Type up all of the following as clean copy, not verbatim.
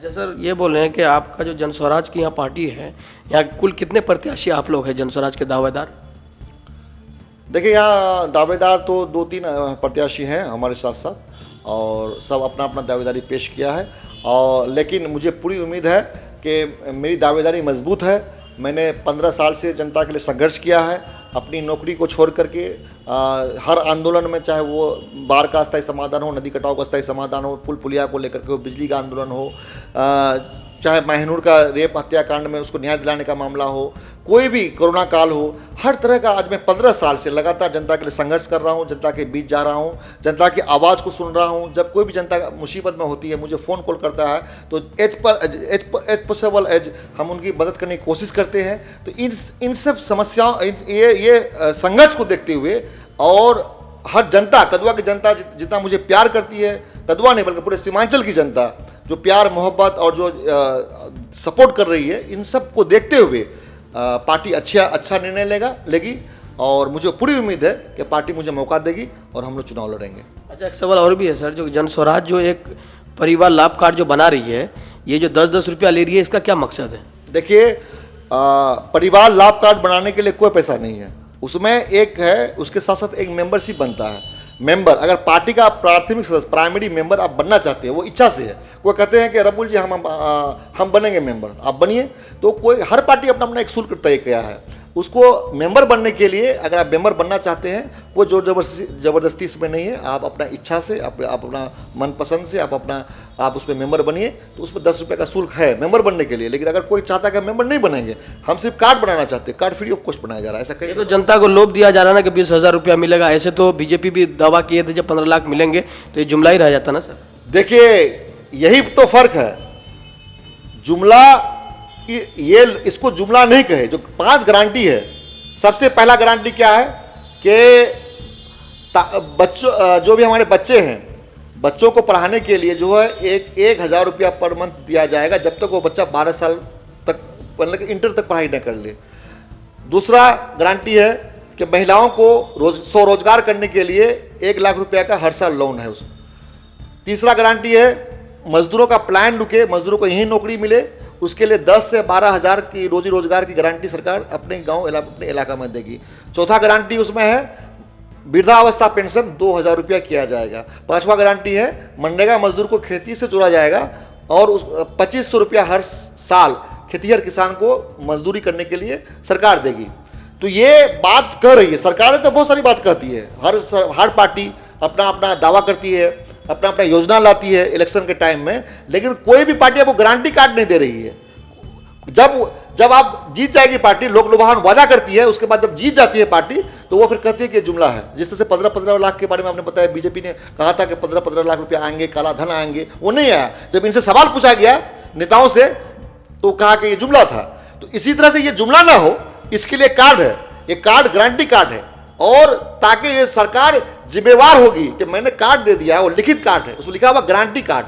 अच्छा सर, ये बोल रहे हैं कि आपका जो जन स्वराज की यहाँ पार्टी है, यहाँ कुल कितने प्रत्याशी आप लोग हैं जन स्वराज के दावेदार? देखिए, यहाँ दावेदार तो 2-3 प्रत्याशी हैं हमारे साथ साथ, और सब अपना अपना दावेदारी पेश किया है। और लेकिन मुझे पूरी उम्मीद है कि मेरी दावेदारी मजबूत है। मैंने 15 साल से जनता के लिए संघर्ष किया है, अपनी नौकरी को छोड़ करके हर आंदोलन में, चाहे वो बाढ़ का अस्थायी समाधान हो, नदी कटाव का अस्थायी समाधान हो, पुल पुलिया को लेकर के हो, बिजली का आंदोलन हो, चाहे महनूर का रेप हत्याकांड में उसको न्याय दिलाने का मामला हो, कोई भी कोरोना काल हो, हर तरह का आज मैं 15 साल से लगातार जनता के लिए संघर्ष कर रहा हूँ, जनता के बीच जा रहा हूँ, जनता की आवाज़ को सुन रहा हूँ। जब कोई भी जनता मुसीबत में होती है, मुझे फ़ोन कॉल करता है, तो एज पॉसिबल एज हम उनकी मदद करने की कोशिश करते हैं। तो इन सब समस्याओं, ये संघर्ष को देखते हुए, और हर जनता, कदवा की जनता जितना मुझे प्यार करती है, कदवा नहीं बल्कि पूरे सीमांचल की जनता जो प्यार मोहब्बत और जो सपोर्ट कर रही है, इन सब को देखते हुए पार्टी अच्छा निर्णय लेगी। और मुझे पूरी उम्मीद है कि पार्टी मुझे मौका देगी और हम लोग चुनाव लड़ेंगे। अच्छा, एक सवाल और भी है सर, जो जन स्वराज जो एक परिवार लाभ कार्ड जो बना रही है, ये जो 10-10 रुपया ले रही है, इसका क्या मकसद है? देखिए, परिवार लाभ कार्ड बनाने के लिए कोई पैसा नहीं है, उसमें एक है, उसके साथ साथ एक मेंबरशिप बनता है। मेंबर, अगर पार्टी का प्राथमिक सदस्य, प्राइमरी मेंबर आप बनना चाहते हैं, वो इच्छा से है। कोई कहते हैं कि रबुल जी हम बनेंगे मेंबर, आप बनिए। तो कोई, हर पार्टी अपना अपना एक शुल्क तय किया है। उसको मेंबर बनने के लिए, अगर आप मेंबर बनना चाहते हैं, वो जोर जबरदस्ती इसमें नहीं है। आप अपना इच्छा से, आप अपना मनपसंद से आप उसमें मेंबर बनिए। तो उसमें 10 रुपये का शुल्क है मेंबर बनने के लिए। लेकिन अगर कोई चाहता है कि मेंबर नहीं बनेंगे, हम सिर्फ कार्ड बनाना चाहते हैं, कार्ड फ्री ऑफ कॉस्ट बनाया जा रहा है। ऐसा कहीं तो जनता को लोभ दिया जा रहा है ना कि 20,000 रुपया मिलेगा। ऐसे तो बीजेपी भी दावा किए थे जब 15 लाख मिलेंगे, तो ये जुमला ही रह जाता ना सर। देखिए, यही तो फर्क है। जुमला, ये इसको जुमला नहीं कहे। जो 5 गारंटी है, सबसे पहला गारंटी क्या है कि बच्चों, जो भी हमारे बच्चे हैं, बच्चों को पढ़ाने के लिए जो है 1,000 रुपया पर मंथ दिया जाएगा, जब तक वो बच्चा 12 साल तक, मतलब कि इंटर तक पढ़ाई न कर ले। दूसरा गारंटी है कि महिलाओं को स्वरोजगार करने के लिए 1 लाख रुपया का हर साल लोन है उसमें। तीसरा गारंटी है मजदूरों का प्लान रुके, मजदूरों को यहीं नौकरी मिले, उसके लिए 10 से 12 हज़ार की रोजी रोजगार की गारंटी सरकार अपने गांव अपने इलाका में देगी। चौथा गारंटी उसमें है वृद्धावस्था पेंशन 2,000 रुपया किया जाएगा। 5वां गारंटी है मनरेगा मजदूर को खेती से जोड़ा जाएगा और उस 2500 रुपया हर साल खेतिहर किसान को मजदूरी करने के लिए सरकार देगी। तो ये बात कर रही है सरकार, तो बहुत सारी बात कहती है। हर पार्टी अपना अपना दावा करती है, अपना अपना योजना लाती है इलेक्शन के टाइम में, लेकिन कोई भी पार्टी आपको गारंटी कार्ड नहीं दे रही है। जब आप जीत जाएगी पार्टी, लोक लुभावन वादा करती है, उसके बाद जब जीत जाती है पार्टी, तो वो फिर कहती है कि जुमला है। जिस तरह से 15-15 लाख के बारे में आपने बताया, बीजेपी ने कहा था कि 15-15 लाख रुपया आएंगे, काला धन आएंगे, वो नहीं आया। जब इनसे सवाल पूछा गया नेताओं से, तो कहा कि ये जुमला था। तो इसी तरह से ये जुमला ना हो, इसके लिए कार्ड है, ये कार्ड गारंटी कार्ड है। और ताकि ये सरकार जिम्मेवार होगी कि मैंने कार्ड दे दिया है, वो लिखित कार्ड है, उसमें लिखा हुआ गारंटी कार्ड।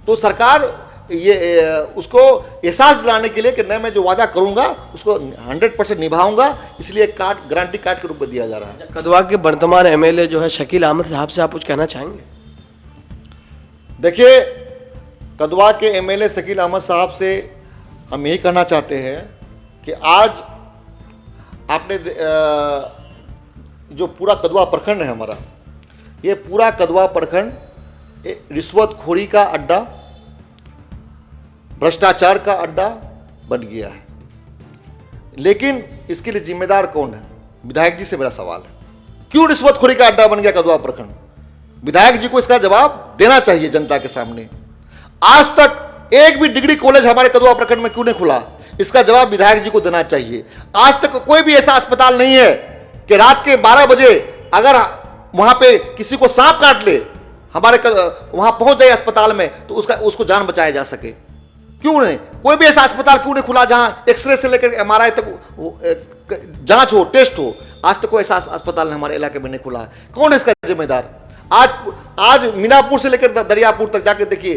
तो सरकार ये उसको एहसास दिलाने के लिए कि नहीं, मैं जो वादा करूंगा उसको 100% निभाऊंगा, इसलिए कार्ड गारंटी कार्ड के रूप में दिया जा रहा है। कदवा के वर्तमान एमएलए जो है शकील अहमद साहब से आप कुछ कहना चाहेंगे? देखिए, कदवा के एमएलए शकील अहमद साहब से हम यही कहना चाहते हैं कि आज आपने जो पूरा कदवा प्रखंड है हमारा, ये पूरा कदवा प्रखंड रिश्वतखोरी का अड्डा, भ्रष्टाचार का अड्डा बन गया है। लेकिन इसके लिए जिम्मेदार कौन है? विधायक जी से मेरा सवाल है, क्यों रिश्वतखोरी का अड्डा बन गया कदवा प्रखंड? विधायक जी को इसका जवाब देना चाहिए जनता के सामने। आज तक एक भी डिग्री कॉलेज हमारे कदवा प्रखंड में क्यों नहीं खुला? इसका जवाब विधायक जी को देना चाहिए। आज तक कोई भी ऐसा अस्पताल नहीं है कि रात के 12 बजे अगर वहां पे किसी को सांप काट ले, हमारे वहां पहुंच जाए अस्पताल में, तो उसको जान बचाया जा सके। क्यों नहीं? कोई भी ऐसा अस्पताल क्यों नहीं खुला जहां एक्सरे से लेकर MRI तक जांच हो, टेस्ट हो? आज तक कोई ऐसा अस्पताल हमारे इलाके में नहीं खुला है। कौन है इसका जिम्मेदार? आज मीनापुर से लेकर दरियापुर तक जाके देखिए,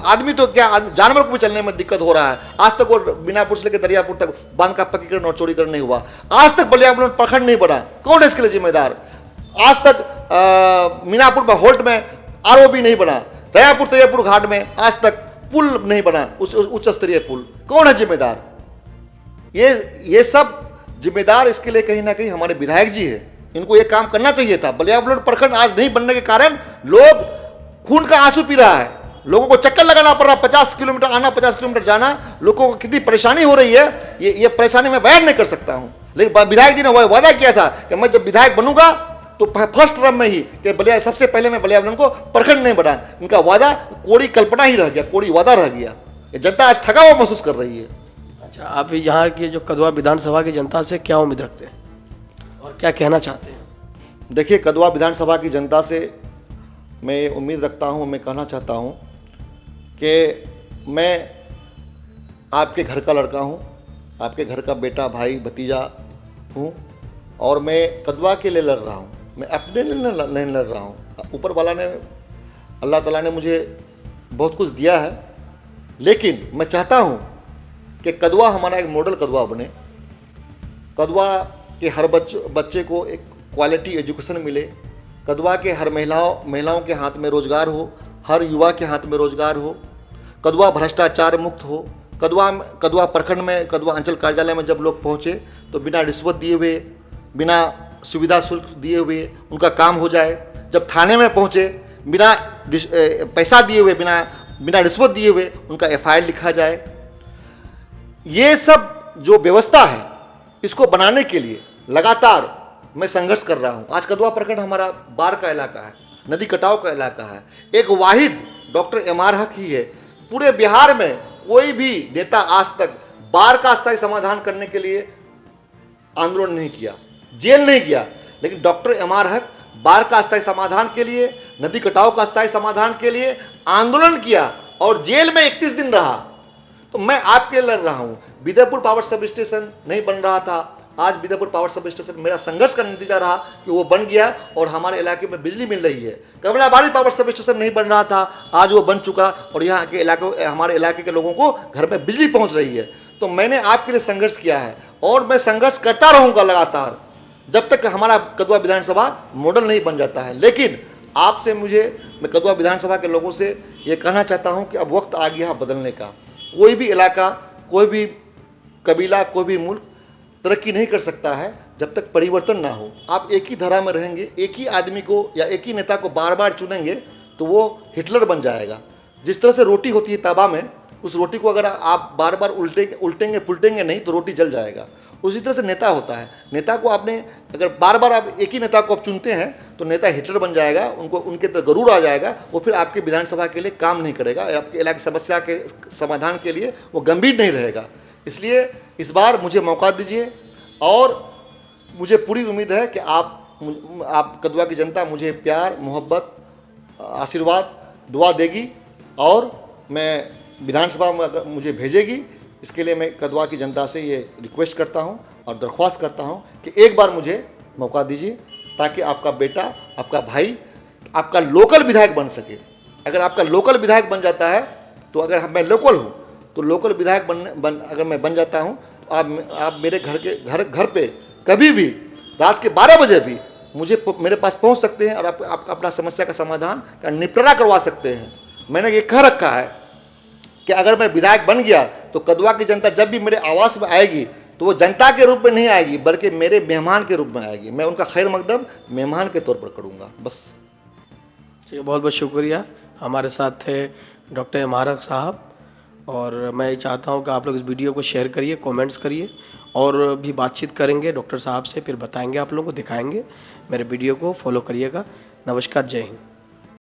आदमी तो क्या, जानवर को भी चलने में दिक्कत हो रहा है। आज तक वो मीनापुर से लेकर दरियापुर तक बांध का पक्कीकरण और चौड़ीकरण नहीं हुआ। आज तक बलियापुर में प्रखंड नहीं बना। कौन है इसके लिए जिम्मेदार? आज तक मीनापुर में होल्ट में ROB नहीं बना। दरियापुर तैयपुर घाट में आज तक पुल नहीं बना, उच्च स्तरीय पुल, कौन है जिम्मेदार? ये सब जिम्मेदार इसके लिए कहीं ना कहीं हमारे विधायक जी है। इनको ये काम करना चाहिए था। बलिया-बुरलट प्रखंड आज नहीं बनने के कारण लोग खून का आंसू पी रहा है, लोगों को चक्कर लगाना पड़ रहा है, 50 किलोमीटर आना, 50 किलोमीटर जाना, लोगों को कितनी परेशानी हो रही है, ये परेशानी मैं बयान नहीं कर सकता हूं। लेकिन विधायक जी ने वादा किया था कि मैं जब विधायक बनूंगा तो फर्स्ट टर्म में ही कि बलिया, सबसे पहले मैं बलिया-बुरलट को प्रखंड नहीं बना। इनका वादा कोड़ी कल्पना ही रह गया, कोड़ी वादा रह गया। ये जनता आज ठगा हुआ महसूस कर रही है। अच्छा, आप यहाँ की जो कदवा विधानसभा की जनता से क्या उम्मीद रखते हैं और क्या कहना चाहते हैं? देखिए, कदवा विधानसभा की जनता से मैं ये उम्मीद रखता हूँ, मैं कहना चाहता हूँ कि मैं आपके घर का लड़का हूँ, आपके घर का बेटा, भाई, भतीजा हूँ और मैं कदवा के लिए लड़ रहा हूँ, मैं अपने लिए नहीं लड़ रहा हूँ। ऊपर वाला ने, अल्लाह ताला ने मुझे बहुत कुछ दिया है, लेकिन मैं चाहता हूँ कि कदवा हमारा एक मॉडल कदवा बने। कदवा के हर बच्चे को एक क्वालिटी एजुकेशन मिले। कदवा के हर महिलाओं के हाथ में रोजगार हो, हर युवा के हाथ में रोजगार हो। कदवा भ्रष्टाचार मुक्त हो। कदवा प्रखंड में, कदवा अंचल कार्यालय में जब लोग पहुँचे तो बिना रिश्वत दिए हुए, बिना सुविधा शुल्क दिए हुए उनका काम हो जाए। जब थाने में पहुँचे बिना पैसा दिए हुए, बिना रिश्वत दिए हुए उनका FIR लिखा जाए। ये सब जो व्यवस्था है, इसको बनाने के लिए लगातार मैं संघर्ष कर रहा हूँ। आज कदवा प्रखंड हमारा बाढ़ का इलाका है, नदी कटाव का इलाका है। एक वाहिद डॉक्टर MR हक ही है। पूरे बिहार में कोई भी नेता आज तक बाढ़ का स्थायी समाधान करने के लिए आंदोलन नहीं किया, जेल नहीं गया, लेकिन डॉक्टर MR हक बाढ़ का स्थायी समाधान के लिए, नदी कटाव का स्थायी समाधान के लिए आंदोलन किया और जेल में 31 दिन रहा। तो मैं आपके लिए लड़ रहा हूँ। बिदरपुर पावर सब स्टेशन नहीं बन रहा था, आज बिदरपुर पावर सब स्टेशन मेरा संघर्ष का नतीजा रहा कि वो बन गया और हमारे इलाके में बिजली मिल रही है। कमलाबाड़ी पावर सब स्टेशन नहीं बन रहा था, आज वो बन चुका और यहाँ के हमारे इलाके के लोगों को घर में बिजली पहुँच रही है। तो मैंने आपके लिए संघर्ष किया है और मैं संघर्ष करता रहूँगा लगातार जब तक हमारा कदवा विधानसभा मॉडल नहीं बन जाता है। लेकिन आपसे मैं कदवा विधानसभा के लोगों से ये कहना चाहता हूँ कि अब वक्त आ गया है बदलने का। कोई भी इलाका, कोई भी कबीला, कोई भी मुल्क तरक्की नहीं कर सकता है जब तक परिवर्तन ना हो। आप एक ही धारा में रहेंगे, एक ही आदमी को या एक ही नेता को बार बार चुनेंगे तो वो हिटलर बन जाएगा। जिस तरह से रोटी होती है तवा में, उस रोटी को अगर आप बार बार उल्टेंगे पुलटेंगे नहीं तो रोटी जल जाएगा। उसी तरह से नेता होता है। नेता को आपने अगर बार बार आप एक ही नेता को आप चुनते हैं तो नेता हिटलर बन जाएगा, उनके तो गरूर आ जाएगा, वो फिर आपके विधानसभा के लिए काम नहीं करेगा, आपके इलाके की समस्या के समाधान के लिए वो गंभीर नहीं रहेगा। इसलिए इस बार मुझे मौका दीजिए और मुझे पूरी उम्मीद है कि आप कदवा की जनता मुझे प्यार, मोहब्बत, आशीर्वाद, दुआ देगी और मैं विधानसभा में अगर मुझे भेजेगी। इसके लिए मैं कदवा की जनता से ये रिक्वेस्ट करता हूँ और दरख्वास्त करता हूँ कि एक बार मुझे मौका दीजिए ताकि आपका बेटा, आपका भाई, आपका लोकल विधायक बन सके। अगर आपका लोकल विधायक बन जाता है तो अगर मैं लोकल हूँ तो लोकल विधायक अगर मैं बन जाता हूँ तो आप मेरे घर पे कभी भी रात के 12 बजे भी मेरे पास पहुँच सकते हैं और आप अपना समस्या का समाधान का निपटारा करवा सकते हैं। मैंने ये कह रखा है कि अगर मैं विधायक बन गया तो कदवा की जनता जब भी मेरे आवास में आएगी तो वो जनता के रूप में नहीं आएगी बल्कि मेरे मेहमान के रूप में आएगी। मैं उनका खैर मकदम मेहमान के तौर पर करूँगा। बस ठीक, बहुत बहुत शुक्रिया। हमारे साथ थे डॉक्टर MR हक साहब और मैं ये चाहता हूँ कि आप लोग इस वीडियो को शेयर करिए, कमेंट्स करिए और भी बातचीत करेंगे डॉक्टर साहब से, फिर बताएंगे आप लोगों को, दिखाएंगे। मेरे वीडियो को फॉलो करिएगा। नमस्कार, जय हिंद।